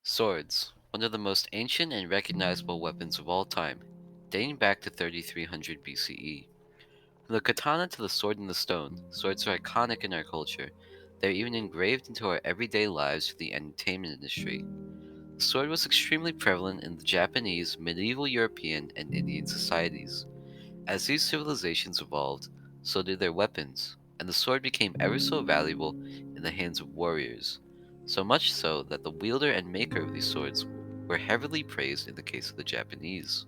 Swords, one of the most ancient and recognizable weapons of all time, dating back to 3300 BCE. From the katana to the sword in the stone, swords are iconic in our culture. They're even engraved into our everyday lives through the entertainment industry. The sword was extremely prevalent in the Japanese, medieval European, and Indian societies. As these civilizations evolved, so did their weapons, and the sword became ever so valuable in the hands of warriors, so much so that the wielder and maker of these swords were heavily praised in the case of the Japanese.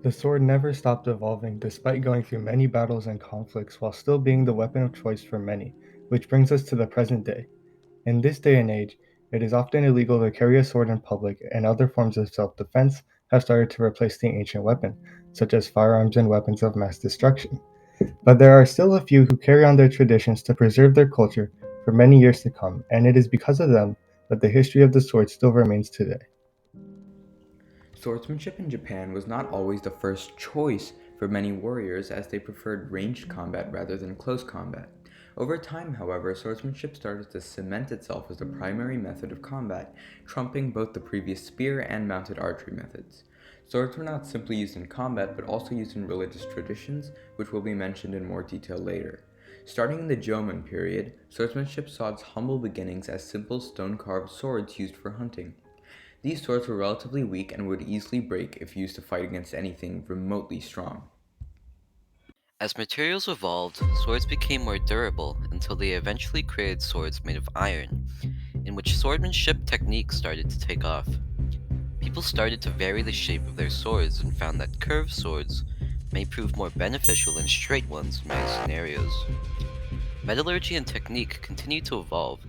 The sword never stopped evolving despite going through many battles and conflicts while still being the weapon of choice for many, which brings us to the present day. In this day and age, it is often illegal to carry a sword in public, and other forms of self defense have started to replace the ancient weapon, such as firearms and weapons of mass destruction. But there are still a few who carry on their traditions to preserve their culture for many years to come, and it is because of them that the history of the sword still remains today. Swordsmanship in Japan was not always the first choice for many warriors, as they preferred ranged combat rather than close combat. Over time, however, swordsmanship started to cement itself as the primary method of combat, trumping both the previous spear and mounted archery methods. Swords were not simply used in combat, but also used in religious traditions, which will be mentioned in more detail later. Starting in the Jomon period, swordsmanship saw its humble beginnings as simple stone carved swords used for hunting. These swords were relatively weak and would easily break if used to fight against anything remotely strong. As materials evolved, swords became more durable until they eventually created swords made of iron, in which swordsmanship techniques started to take off. People started to vary the shape of their swords and found that curved swords may prove more beneficial than straight ones in many scenarios. Metallurgy and technique continued to evolve,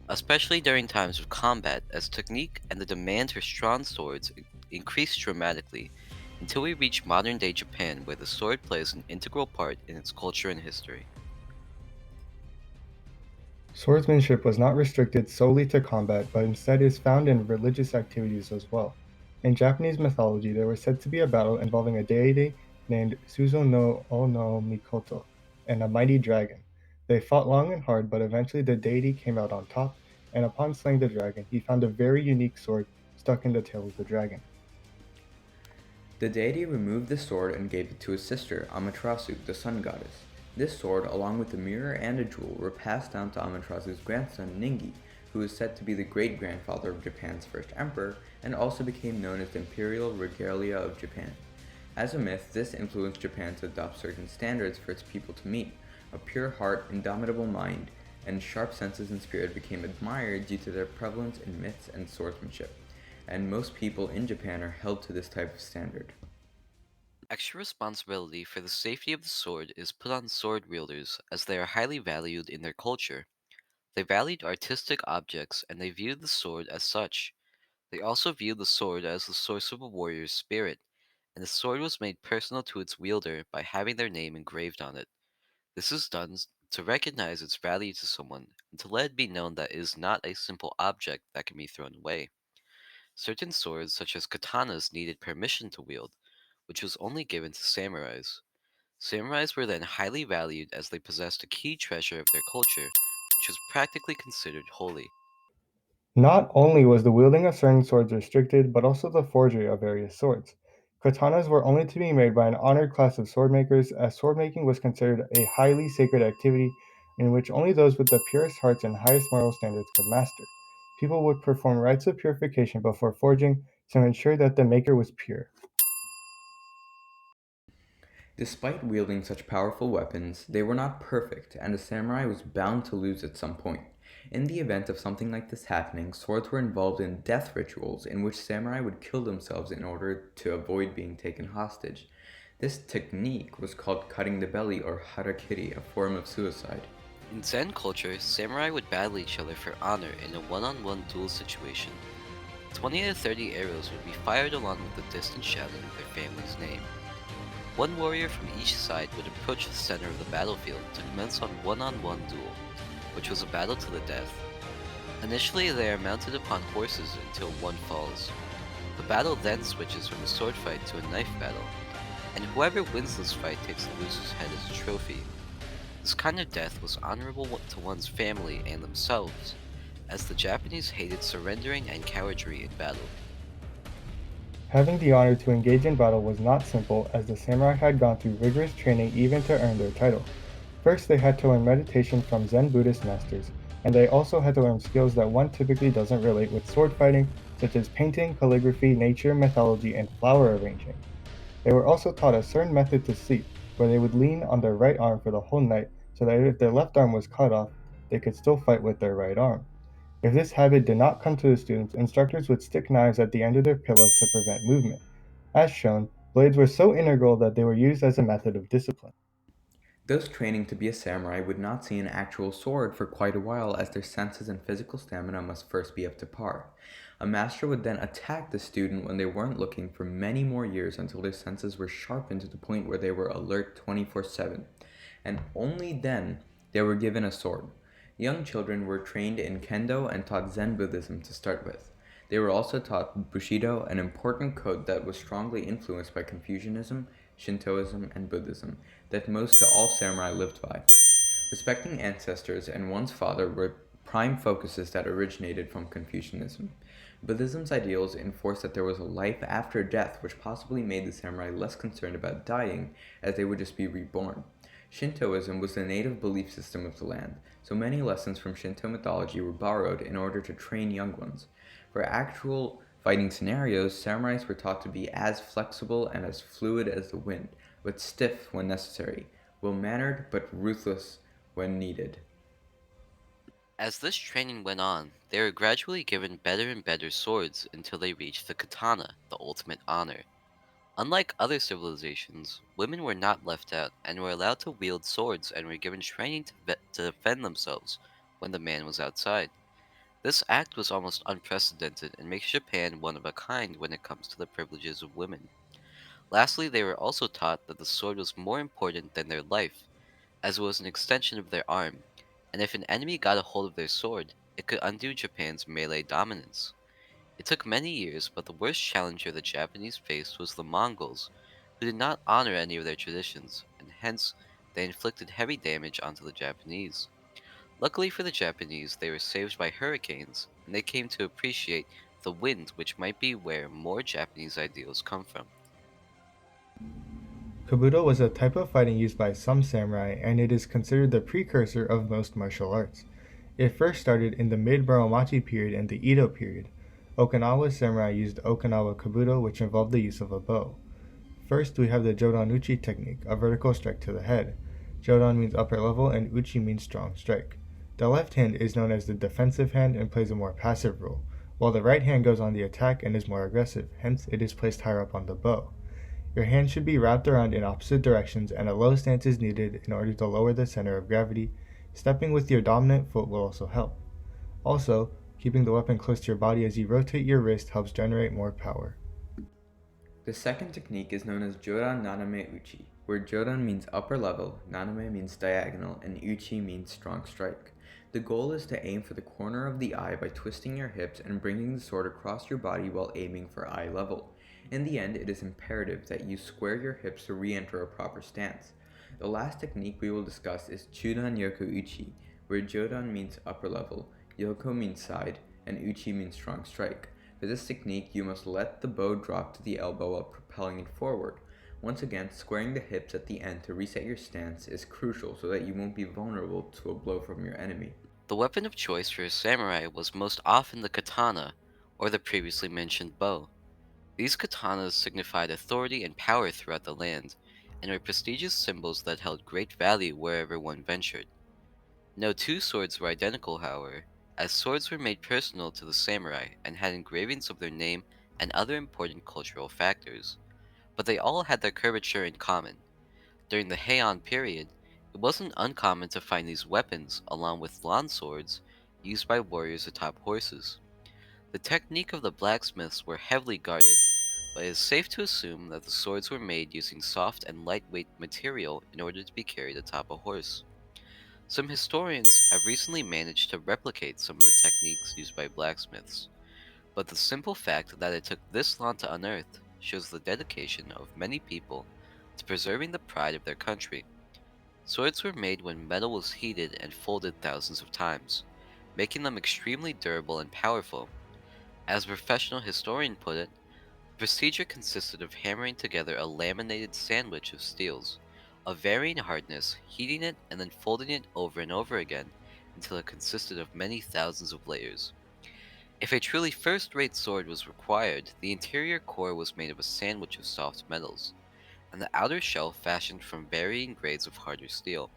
especially during times of combat, as technique and the demand for strong swords increased dramatically until we reach modern day Japan, where the sword plays an integral part in its culture and history. Swordsmanship was not restricted solely to combat, but instead is found in religious activities as well. In Japanese mythology, there was said to be a battle involving a deity named Suzo no Ono Mikoto and a mighty dragon. They fought long and hard, but eventually the deity came out on top, and upon slaying the dragon, he found a very unique sword stuck in the tail of the dragon. The deity removed the sword and gave it to his sister, Amaterasu, the sun goddess. This sword, along with a mirror and a jewel, were passed down to Amaterasu's grandson, Ningi, who is said to be the great grandfather of Japan's first emperor and also became known as the imperial regalia of Japan. As a myth, this influenced Japan to adopt certain standards for its people to meet. A pure heart, indomitable mind, and sharp senses and spirit became admired due to their prevalence in myths and swordsmanship, and most people in Japan are held to this type of standard. Extra responsibility for the safety of the sword is put on sword wielders as they are highly valued in their culture. They valued artistic objects and they viewed the sword as such. They also viewed the sword as the source of a warrior's spirit, and the sword was made personal to its wielder by having their name engraved on it. This is done to recognize its value to someone and to let it be known that it is not a simple object that can be thrown away. Certain swords, such as katanas, needed permission to wield, which was only given to samurais. Samurais were then highly valued as they possessed a key treasure of their culture, which was practically considered holy. Not only was the wielding of certain swords restricted, but also the forgery of various swords. Katanas were only to be made by an honored class of swordmakers, as swordmaking was considered a highly sacred activity in which only those with the purest hearts and highest moral standards could master. People would perform rites of purification before forging to ensure that the maker was pure. Despite wielding such powerful weapons, they were not perfect, and a samurai was bound to lose at some point. In the event of something like this happening, swords were involved in death rituals in which samurai would kill themselves in order to avoid being taken hostage. This technique was called cutting the belly or harakiri, a form of suicide. In Zen culture, samurai would battle each other for honor in a one-on-one duel situation. 20 to 30 arrows would be fired along with the distant shouting of their family's name. One warrior from each side would approach the center of the battlefield to commence one-on-one duel, which was a battle to the death. Initially, they are mounted upon horses until one falls. The battle then switches from a sword fight to a knife battle, and whoever wins this fight takes the loser's head as a trophy. This kind of death was honorable to one's family and themselves, as the Japanese hated surrendering and cowardry in battle. Having the honor to engage in battle was not simple, as the samurai had gone through rigorous training even to earn their title. First, they had to learn meditation from Zen Buddhist masters, and they also had to learn skills that one typically doesn't relate with sword fighting, such as painting, calligraphy, nature, mythology, and flower arranging. They were also taught a certain method to sleep, where they would lean on their right arm for the whole night so that if their left arm was cut off, they could still fight with their right arm. If this habit did not come to the students, instructors would stick knives at the end of their pillow to prevent movement. As shown, blades were so integral that they were used as a method of discipline. Those training to be a samurai would not see an actual sword for quite a while, as their senses and physical stamina must first be up to par. A master would then attack the student when they weren't looking for many more years until their senses were sharpened to the point where they were alert 24/7. And only then they were given a sword. Young children were trained in kendo and taught Zen Buddhism to start with. They were also taught Bushido, an important code that was strongly influenced by Confucianism, Shintoism, and Buddhism, that most to all samurai lived by. Respecting ancestors and one's father were prime focuses that originated from Confucianism. Buddhism's ideals enforced that there was a life after death, which possibly made the samurai less concerned about dying, as they would just be reborn. Shintoism was the native belief system of the land, so many lessons from Shinto mythology were borrowed in order to train young ones. For actual fighting scenarios, samurais were taught to be as flexible and as fluid as the wind, but stiff when necessary, well mannered but ruthless when needed. As this training went on, they were gradually given better and better swords until they reached the katana, the ultimate honor. Unlike other civilizations, women were not left out and were allowed to wield swords and were given training to defend themselves when the man was outside. This act was almost unprecedented and makes Japan one of a kind when it comes to the privileges of women. Lastly, they were also taught that the sword was more important than their life, as it was an extension of their arm, and if an enemy got a hold of their sword, it could undo Japan's melee dominance. It took many years, but the worst challenger the Japanese faced was the Mongols, who did not honor any of their traditions, and hence they inflicted heavy damage onto the Japanese. Luckily for the Japanese, they were saved by hurricanes, and they came to appreciate the wind, which might be where more Japanese ideals come from. Kabuto was a type of fighting used by some samurai, and it is considered the precursor of most martial arts. It first started in the mid-Muromachi period and the Edo period. Okinawa samurai used Okinawa Kabuto, which involved the use of a bow. First, we have the Jodan Uchi technique, a vertical strike to the head. Jodan means upper level, and Uchi means strong strike. The left hand is known as the defensive hand and plays a more passive role, while the right hand goes on the attack and is more aggressive, hence it is placed higher up on the bow. Your hand should be wrapped around in opposite directions, and a low stance is needed in order to lower the center of gravity. Stepping with your dominant foot will also help. Also, keeping the weapon close to your body as you rotate your wrist helps generate more power. The second technique is known as Jodan Naname Uchi, where Jodan means upper level, Naname means diagonal, and Uchi means strong strike. The goal is to aim for the corner of the eye by twisting your hips and bringing the sword across your body while aiming for eye level. In the end, it is imperative that you square your hips to re-enter a proper stance. The last technique we will discuss is Chudan Yoko Uchi, where Jodan means upper level, Yoko means side, and Uchi means strong strike. For this technique, you must let the bow drop to the elbow while propelling it forward. Once again, squaring the hips at the end to reset your stance is crucial so that you won't be vulnerable to a blow from your enemy. The weapon of choice for a samurai was most often the katana, or the previously mentioned bow. These katanas signified authority and power throughout the land, and were prestigious symbols that held great value wherever one ventured. No two swords were identical, however, as swords were made personal to the samurai and had engravings of their name and other important cultural factors. But they all had their curvature in common. During the Heian period, it wasn't uncommon to find these weapons along with lawn swords used by warriors atop horses. The technique of the blacksmiths were heavily guarded, but it is safe to assume that the swords were made using soft and lightweight material in order to be carried atop a horse. Some historians have recently managed to replicate some of the techniques used by blacksmiths, but the simple fact that it took this long to unearth shows the dedication of many people to preserving the pride of their country. Swords were made when metal was heated and folded thousands of times. making them extremely durable and powerful. As a professional historian put it, the procedure consisted of hammering together a laminated sandwich of steels, of varying hardness, heating it, and then folding it over and over again until it consisted of many thousands of layers. If a truly first-rate sword was required, the interior core was made of a sandwich of soft metals, and the outer shell fashioned from varying grades of harder steel.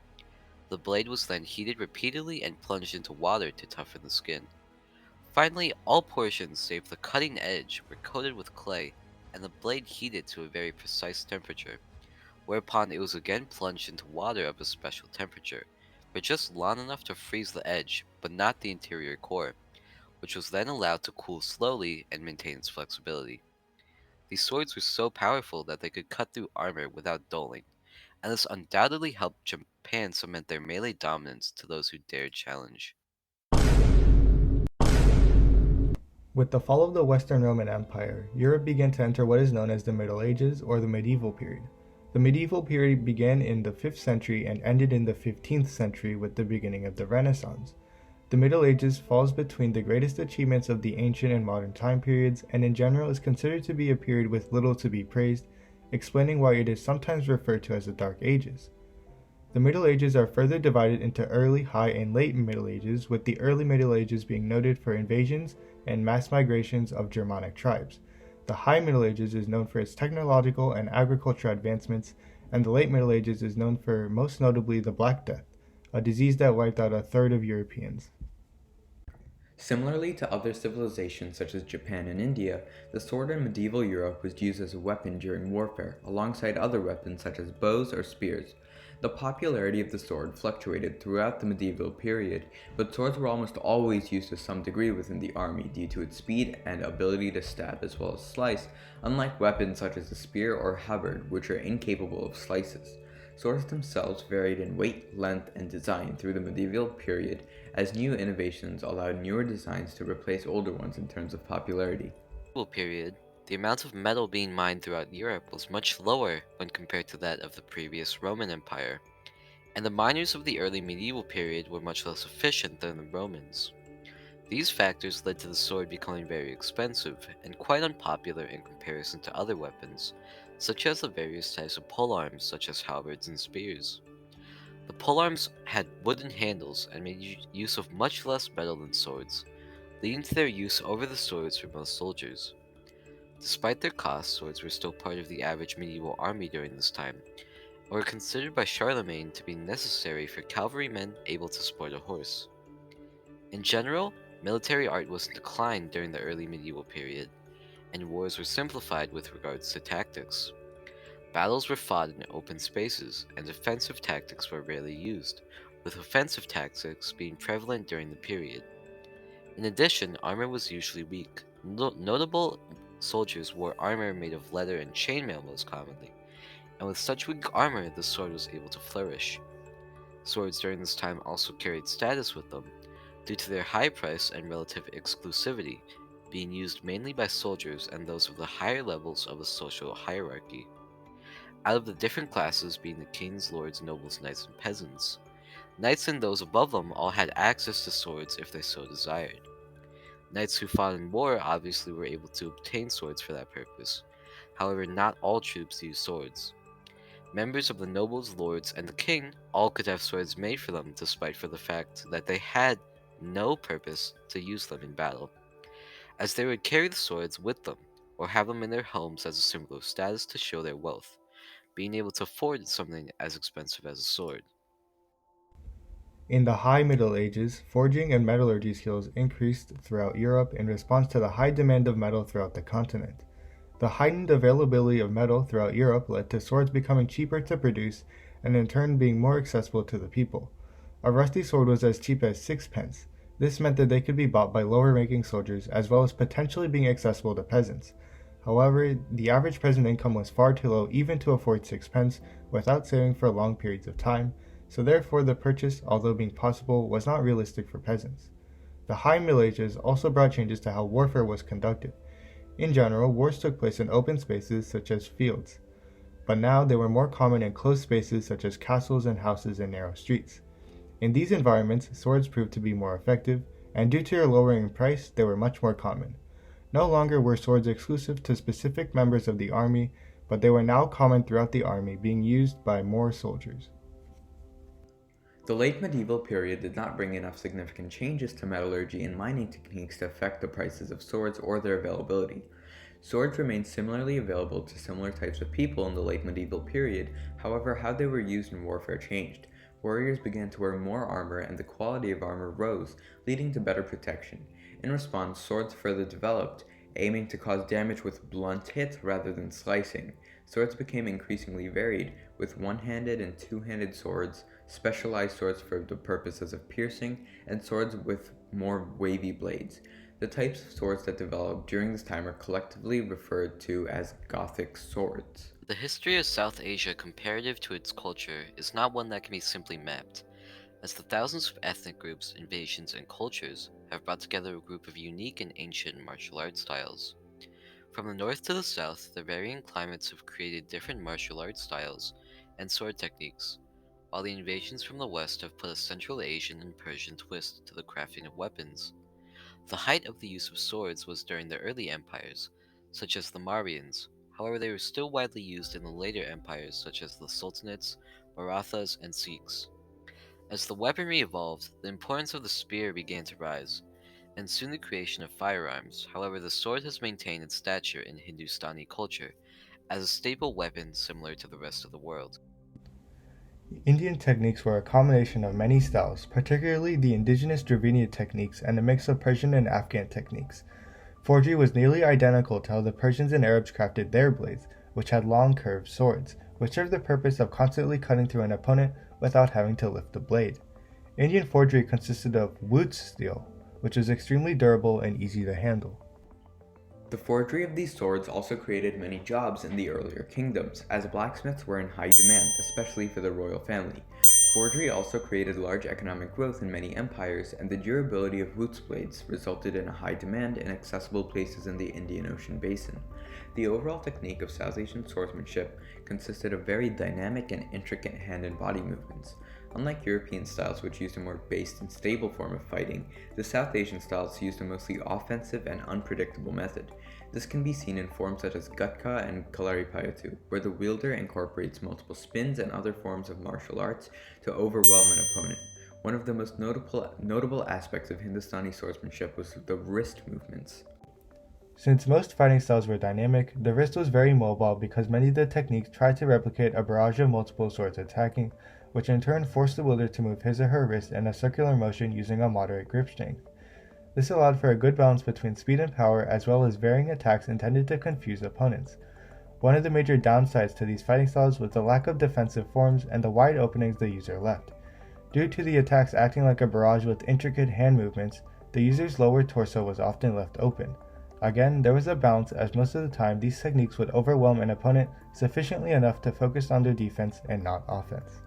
The blade was then heated repeatedly and plunged into water to toughen the skin. Finally, all portions save the cutting edge were coated with clay, and the blade heated to a very precise temperature, whereupon it was again plunged into water of a special temperature, for just long enough to freeze the edge, but not the interior core, which was then allowed to cool slowly and maintain its flexibility. These swords were so powerful that they could cut through armor without dulling, and this undoubtedly helped Japan cement their melee dominance to those who dared challenge. With the fall of the Western Roman Empire, Europe began to enter what is known as the Middle Ages or the medieval period. The medieval period began in the 5th century and ended in the 15th century with the beginning of the Renaissance. The Middle Ages falls between the greatest achievements of the ancient and modern time periods and in general is considered to be a period with little to be praised, explaining why it is sometimes referred to as the Dark Ages. The Middle Ages are further divided into early, high, and late Middle Ages, with the early Middle Ages being noted for invasions and mass migrations of Germanic tribes. The High Middle Ages is known for its technological and agricultural advancements, and the Late Middle Ages is known for most notably the Black Death, a disease that wiped out a third of Europeans. Similarly to other civilizations such as Japan and India, the sword in medieval Europe was used as a weapon during warfare, alongside other weapons such as bows or spears. The popularity of the sword fluctuated throughout the medieval period, but swords were almost always used to some degree within the army due to its speed and ability to stab as well as slice, unlike weapons such as the spear or halberd, which are incapable of slices. Swords themselves varied in weight, length, and design through the medieval period as new innovations allowed newer designs to replace older ones in terms of popularity. Medieval period, the amount of metal being mined throughout Europe was much lower when compared to that of the previous Roman Empire, and the miners of the early medieval period were much less efficient than the Romans. These factors led to the sword becoming very expensive and quite unpopular in comparison to other weapons, such as the various types of polearms such as halberds and spears. The polearms had wooden handles and made use of much less metal than swords, leading to their use over the swords for most soldiers. Despite their cost, swords were still part of the average medieval army during this time, and were considered by Charlemagne to be necessary for cavalrymen able to sport a horse. In general, military art was in decline during the early medieval period, and wars were simplified with regards to tactics. Battles were fought in open spaces, and defensive tactics were rarely used, with offensive tactics being prevalent during the period. In addition, armor was usually weak. Notable soldiers wore armor made of leather and chainmail most commonly, and with such weak armor, the sword was able to flourish. Swords during this time also carried status with them, due to their high price and relative exclusivity, being used mainly by soldiers and those of the higher levels of the social hierarchy, out of the different classes being the kings, lords, nobles, knights, and peasants. Knights and those above them all had access to swords if they so desired. Knights who fought in war obviously were able to obtain swords for that purpose. However, not all troops used swords. Members of the nobles, lords, and the king all could have swords made for them despite for the fact that they had no purpose to use them in battle, as they would carry the swords with them, or have them in their homes as a symbol of status to show their wealth, being able to afford something as expensive as a sword. In the High Middle Ages, forging and metallurgy skills increased throughout Europe in response to the high demand of metal throughout the continent. The heightened availability of metal throughout Europe led to swords becoming cheaper to produce and in turn being more accessible to the people. A rusty sword was as cheap as sixpence. This meant that they could be bought by lower ranking soldiers as well as potentially being accessible to peasants. However, the average peasant income was far too low even to afford sixpence without saving for long periods of time, so therefore the purchase, although being possible, was not realistic for peasants. The High Middle Ages also brought changes to how warfare was conducted. In general, wars took place in open spaces such as fields, but now they were more common in closed spaces such as castles and houses and narrow streets. In these environments, swords proved to be more effective, and due to their lowering price, they were much more common. No longer were swords exclusive to specific members of the army, but they were now common throughout the army, being used by more soldiers. The late medieval period did not bring enough significant changes to metallurgy and mining techniques to affect the prices of swords or their availability. Swords remained similarly available to similar types of people in the late medieval period, however, how they were used in warfare changed. Warriors began to wear more armor and the quality of armor rose, leading to better protection. In response, swords further developed, aiming to cause damage with blunt hits rather than slicing. Swords became increasingly varied, with one-handed and two-handed swords, specialized swords for the purposes of piercing, and swords with more wavy blades. The types of swords that developed during this time are collectively referred to as Gothic swords. The history of South Asia comparative to its culture is not one that can be simply mapped, as the thousands of ethnic groups, invasions, and cultures have brought together a group of unique and ancient martial art styles. From the north to the south, the varying climates have created different martial art styles and sword techniques, while the invasions from the west have put a Central Asian and Persian twist to the crafting of weapons. The height of the use of swords was during the early empires, such as the Mauryans. However, they were still widely used in the later empires, such as the Sultanates, Marathas, and Sikhs. As the weaponry evolved, the importance of the spear began to rise, and soon the creation of firearms. However, the sword has maintained its stature in Hindustani culture as a staple weapon similar to the rest of the world. Indian techniques were a combination of many styles, particularly the indigenous Dravidian techniques and a mix of Persian and Afghan techniques. Forgery was nearly identical to how the Persians and Arabs crafted their blades, which had long curved swords, which served the purpose of constantly cutting through an opponent without having to lift the blade. Indian forgery consisted of wood steel, which was extremely durable and easy to handle. The forgery of these swords also created many jobs in the earlier kingdoms, as blacksmiths were in high demand, especially for the royal family. Forgery also created large economic growth in many empires, and the durability of Wootz blades resulted in a high demand in accessible places in the Indian Ocean basin. The overall technique of South Asian swordsmanship consisted of very dynamic and intricate hand and body movements. Unlike European styles, which used a more based and stable form of fighting, the South Asian styles used a mostly offensive and unpredictable method. This can be seen in forms such as Gatka and Kalaripayattu, where the wielder incorporates multiple spins and other forms of martial arts to overwhelm an opponent. One of the most notable aspects of Hindustani swordsmanship was the wrist movements. Since most fighting styles were dynamic, the wrist was very mobile because many of the techniques tried to replicate a barrage of multiple swords attacking, which in turn forced the wielder to move his or her wrist in a circular motion using a moderate grip strength. This allowed for a good balance between speed and power as well as varying attacks intended to confuse opponents. One of the major downsides to these fighting styles was the lack of defensive forms and the wide openings the user left. Due to the attacks acting like a barrage with intricate hand movements, the user's lower torso was often left open. Again, there was a balance as most of the time these techniques would overwhelm an opponent sufficiently enough to focus on their defense and not offense.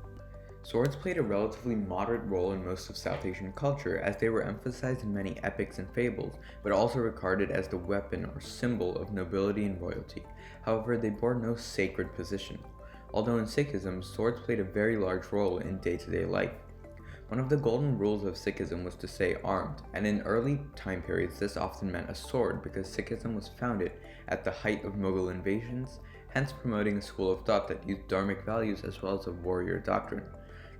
Swords played a relatively moderate role in most of South Asian culture, as they were emphasized in many epics and fables, but also regarded as the weapon or symbol of nobility and royalty. However, they bore no sacred position. Although in Sikhism, swords played a very large role in day-to-day life. One of the golden rules of Sikhism was to stay armed, and in early time periods this often meant a sword because Sikhism was founded at the height of Mughal invasions, hence promoting a school of thought that used dharmic values as well as a warrior doctrine.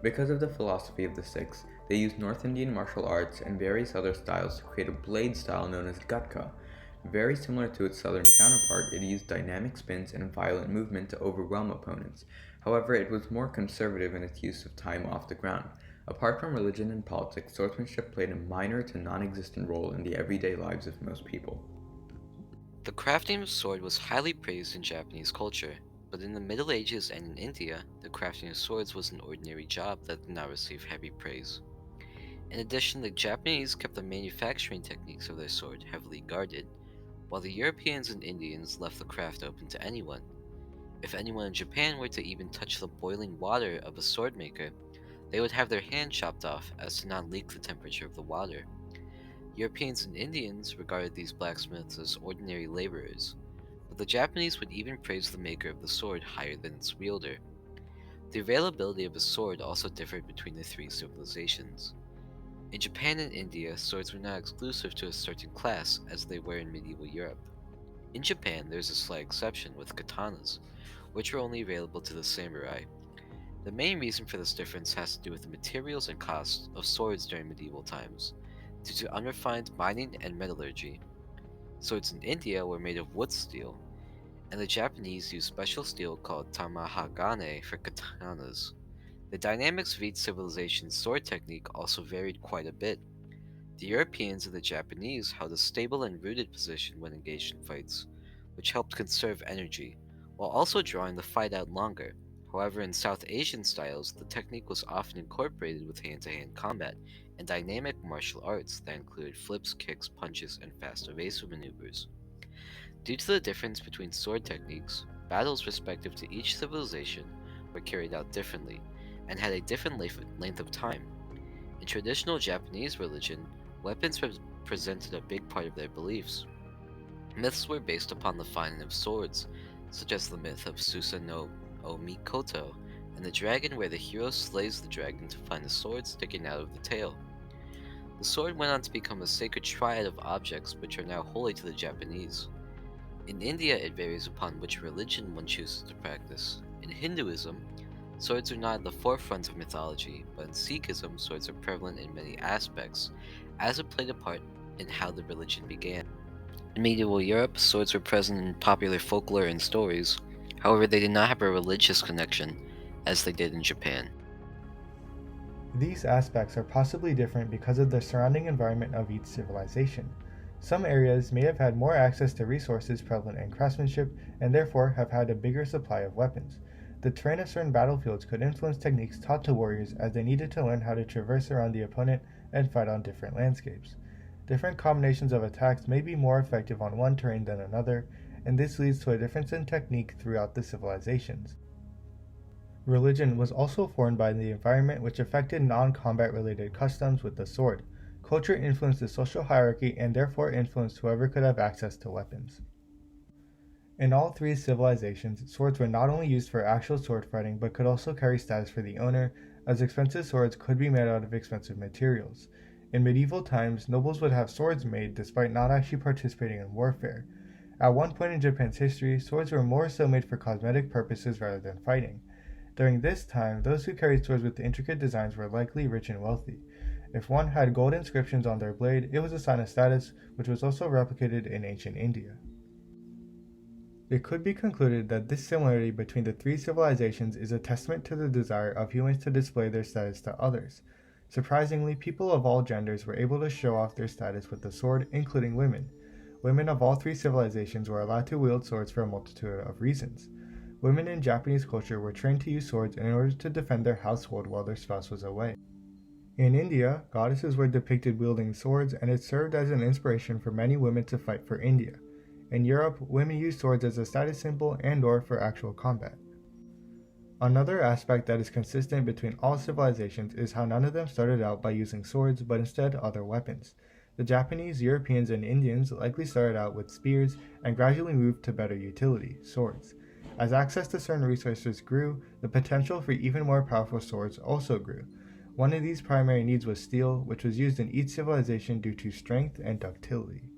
Because of the philosophy of the Sikhs, they used North Indian martial arts and various other styles to create a blade style known as Gatka. Very similar to its southern counterpart, it used dynamic spins and violent movement to overwhelm opponents. However, it was more conservative in its use of time off the ground. Apart from religion and politics, swordsmanship played a minor to non-existent role in the everyday lives of most people. The crafting of sword was highly praised in Japanese culture, but in the Middle Ages and in India, the crafting of swords was an ordinary job that did not receive heavy praise. In addition, the Japanese kept the manufacturing techniques of their sword heavily guarded, while the Europeans and Indians left the craft open to anyone. If anyone in Japan were to even touch the boiling water of a sword maker, they would have their hand chopped off as to not leak the temperature of the water. Europeans and Indians regarded these blacksmiths as ordinary laborers, but the Japanese would even praise the maker of the sword higher than its wielder. The availability of a sword also differed between the three civilizations. In Japan and India, swords were not exclusive to a certain class as they were in medieval Europe. In Japan, there's a slight exception with katanas, which were only available to the samurai. The main reason for this difference has to do with the materials and costs of swords during medieval times, due to unrefined mining and metallurgy. Swords in India were made of wood steel, and the Japanese used special steel called tamahagane for katanas. The dynamics of each civilization's sword technique also varied quite a bit. The Europeans and the Japanese held a stable and rooted position when engaged in fights, which helped conserve energy, while also drawing the fight out longer. However, in South Asian styles, the technique was often incorporated with hand to hand combat and dynamic martial arts that included flips, kicks, punches, and fast evasive maneuvers. Due to the difference between sword techniques, battles respective to each civilization were carried out differently and had a different length of time. In traditional Japanese religion, weapons represented a big part of their beliefs. Myths were based upon the finding of swords, such as the myth of Susa no Omikoto and the dragon, where the hero slays the dragon to find the sword sticking out of the tail. The sword went on to become a sacred triad of objects which are now holy to the Japanese. In India, it varies upon which religion one chooses to practice. In Hinduism, swords are not at the forefront of mythology, but in Sikhism, swords are prevalent in many aspects, as it played a part in how the religion began. In medieval Europe, swords were present in popular folklore and stories, however, they did not have a religious connection as they did in Japan. These aspects are possibly different because of the surrounding environment of each civilization. Some areas may have had more access to resources prevalent in craftsmanship and therefore have had a bigger supply of weapons. The terrain of certain battlefields could influence techniques taught to warriors as they needed to learn how to traverse around the opponent and fight on different landscapes. Different combinations of attacks may be more effective on one terrain than another, and this leads to a difference in technique throughout the civilizations. Religion was also formed by the environment, which affected non combat related customs with the sword. Culture influenced the social hierarchy and therefore influenced whoever could have access to weapons. In all three civilizations, swords were not only used for actual sword fighting but could also carry status for the owner, as expensive swords could be made out of expensive materials. In medieval times, nobles would have swords made despite not actually participating in warfare. At one point in Japan's history, swords were more so made for cosmetic purposes rather than fighting. During this time, those who carried swords with intricate designs were likely rich and wealthy. If one had gold inscriptions on their blade, it was a sign of status, which was also replicated in ancient India. It could be concluded that this similarity between the three civilizations is a testament to the desire of humans to display their status to others. Surprisingly, people of all genders were able to show off their status with the sword, including women. Women of all three civilizations were allowed to wield swords for a multitude of reasons. Women in Japanese culture were trained to use swords in order to defend their household while their spouse was away. In India, goddesses were depicted wielding swords, and it served as an inspiration for many women to fight for India. In Europe, women used swords as a status symbol and/or for actual combat. Another aspect that is consistent between all civilizations is how none of them started out by using swords, but instead other weapons. The Japanese, Europeans, and Indians likely started out with spears and gradually moved to better utility, swords. As access to certain resources grew, the potential for even more powerful swords also grew. One of these primary needs was steel, which was used in each civilization due to strength and ductility.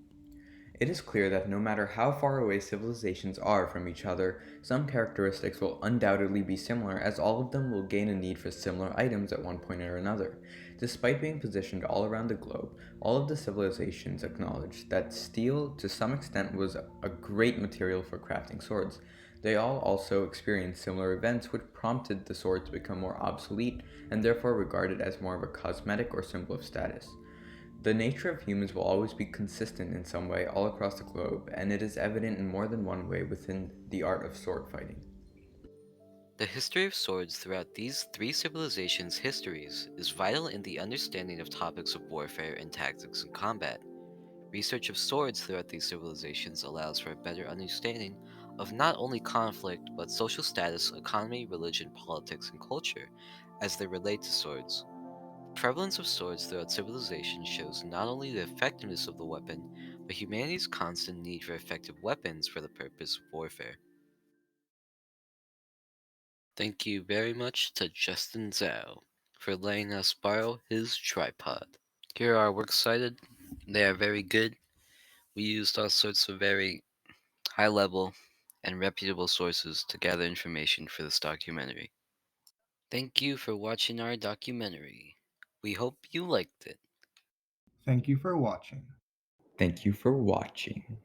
It is clear that no matter how far away civilizations are from each other, some characteristics will undoubtedly be similar, as all of them will gain a need for similar items at one point or another. Despite being positioned all around the globe, all of the civilizations acknowledged that steel, to some extent, was a great material for crafting swords. They all also experienced similar events which prompted the sword to become more obsolete and therefore regarded as more of a cosmetic or symbol of status. The nature of humans will always be consistent in some way all across the globe, and it is evident in more than one way within the art of sword fighting. The history of swords throughout these three civilizations' histories is vital in the understanding of topics of warfare and tactics in combat. Research of swords throughout these civilizations allows for a better understanding of not only conflict, but social status, economy, religion, politics, and culture as they relate to swords. The prevalence of swords throughout civilization shows not only the effectiveness of the weapon, but humanity's constant need for effective weapons for the purpose of warfare. Thank you very much to Justin Zhao for letting us borrow his tripod. Here are our works cited. They are very good. We used all sorts of very high level and reputable sources to gather information for this documentary. Thank you for watching our documentary. We hope you liked it. Thank you for watching. Thank you for watching.